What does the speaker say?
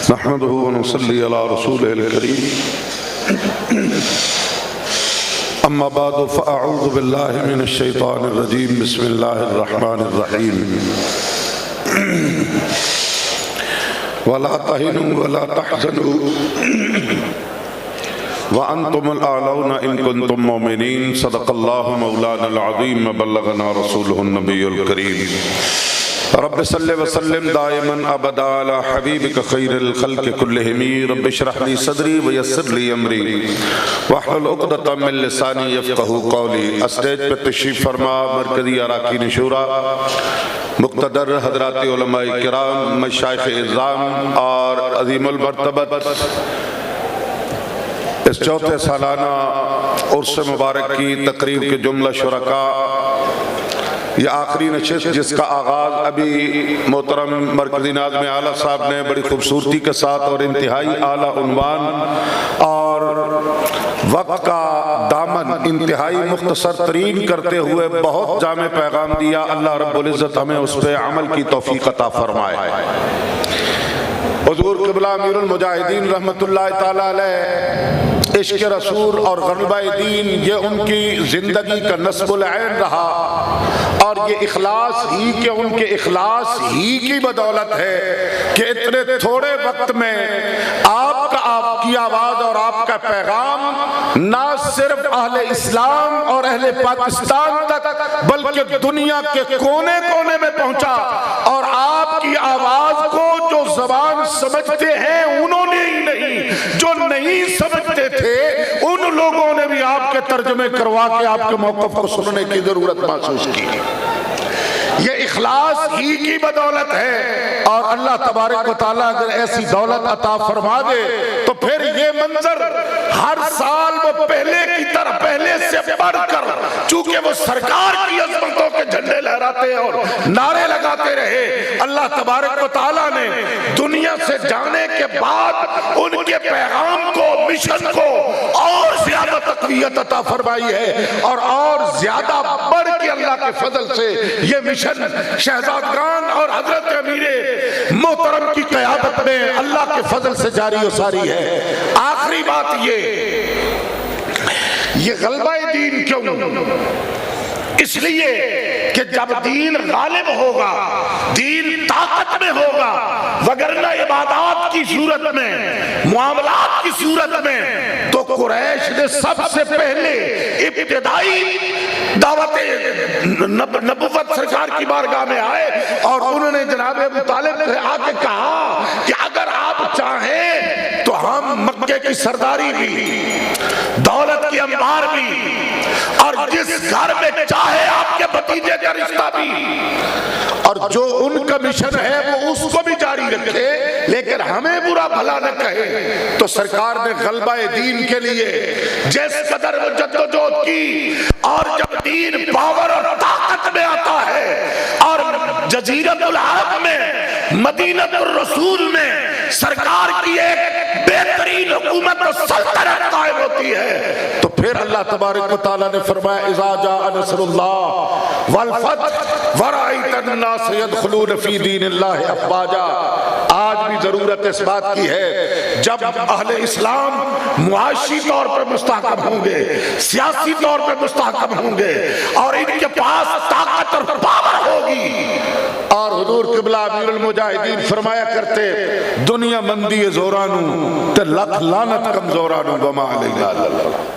نحمده ونصلي على رسوله الكريم اما بعد فاعوذ بالله من الشيطان الرجيم بسم الله الرحمن الرحيم ولا تهنوا ولا تحزنوا وانتم الاعلون ان كنتم مؤمنين صدق الله مولانا العظيم وبلغنا رسوله النبي الكريم رب صل وسلم دائما ابدا على حبيبك خير الخلق كلهم رب اشرح لي صدري ويسر لي امري واحلل عقدة من لساني يفقهوا قولي اسٹیج پہ تشریف فرما مرکزی اراکین شورا مقتدر حضرات علماء کرام مشائخ اعظام اور عظیم المرتبت اس چوتھے سالانہ عرس مبارک کی تقریب کے جملہ شرکاء، یہ آخری نشست جس کا آغاز ابھی محترم مرکزی ناظم اعلیٰ صاحب نے بڑی خوبصورتی کے ساتھ اور انتہائی اعلیٰ عنوان اور وقت کا دامن انتہائی مختصر ترین کرتے ہوئے بہت جامع پیغام دیا۔ اللہ رب العزت ہمیں اس پہ عمل کی توفیق عطا فرمائے۔ حضور قبلہ امیر المجاہدین رحمت اللہ تعالیٰ علیہ عشق رسول اور غلبہ دین یہ ان کی زندگی کا نصب العین رہا، اور یہ اخلاص ہی کہ ان کے اخلاص ہی کی بدولت ہے کہ اتنے تھوڑے وقت میں آپ کی آواز اور آپ کا پیغام نہ صرف اہل اسلام اور اہل پاکستان تک بلکہ دنیا کے کونے کونے میں پہنچا، اور آپ کی آواز کو جو زبان سمجھتے ہیں انہوں نے ہی نہیں، جو نہیں سمجھتے تھے ان لوگوں نے بھی آپ کے ترجمے کروا کے آپ کے موقف کو سننے کی ضرورت محسوس کی۔ یہ اخلاص ہی کی بدولت ہے، اور اللہ تبارک و تعالیٰ اگر ایسی دولت عطا فرما دے تو پھر یہ منظر ہر سال وہ پہلے کی طرح پہلے سے بڑھ کر، چونکہ وہ سرکار کی عظمتوں کے جھنڈے لہراتے اور نعرے لگاتے رہے، اللہ تبارک و تعالیٰ نے دنیا سے جانے کے بعد ان کے پیغام کو، مشن کو اور زیادہ تقویت عطا فرمائی ہے، اور زیادہ بڑھ کے اللہ کے فضل سے یہ مشن شہزادگان اور حضرت امیر محترم کی قیادت میں اللہ کے فضل سے جاری و ساری ہے۔ آخری بات یہ غلبہ دین کیوں؟ اس لیے کہ جب دین غالب ہوگا، دین طاقت میں ہوگا، وگرنہ عبادات کی صورت میں، معاملات کی صورت میں تو قریش نے سب سے پہلے ابتدائی دعوت نبوت سرکار کی بارگاہ میں آئے اور انہوں نے جناب ابو طالب سے آ کے کہا کہ اگر آپ چاہیں تو ہم مکے کی سرداری بھی، دولت کی انبار بھی، اور جس گھر میں چاہے آپ کے بھتیجے کا رشتہ بھی، اور جو ان کا مشن ہے وہ اس کو بھی جاری رکھے، لیکن ہمیں برا بھلا نہ کہے۔ تو سرکار نے غلبہ دین کے لیے جس قدر وہ جدوجہد کی، اور جب دین پاور اور طاقت میں آتا ہے اور جزیرۃ العرب میں، مدینہ الرسول میں سرکار کی ایک بہترین حکومت و سلطنت قائم ہوتی ہے، تو پھر اللہ تبارک و تعالیٰ نے فرمایا اذا جاء نصر اللہ والفتح ورأیت الناس يدخلون فی دین اللہ افواجا۔ آج بھی ضرورت اس بات کی ہے، جب اہل اسلام معاشی طور پر مستحکم ہوں گے، سیاسی طور پر مستحکم ہوں گے، اور ان کے پاس طاقت اور پاور ہوگی، اور حضور قبلہ امیر المجاہدین فرمایا کرتے دنیا مندی زورانو تے لکھ لعنت کم زورانو وما علیہ اللہ۔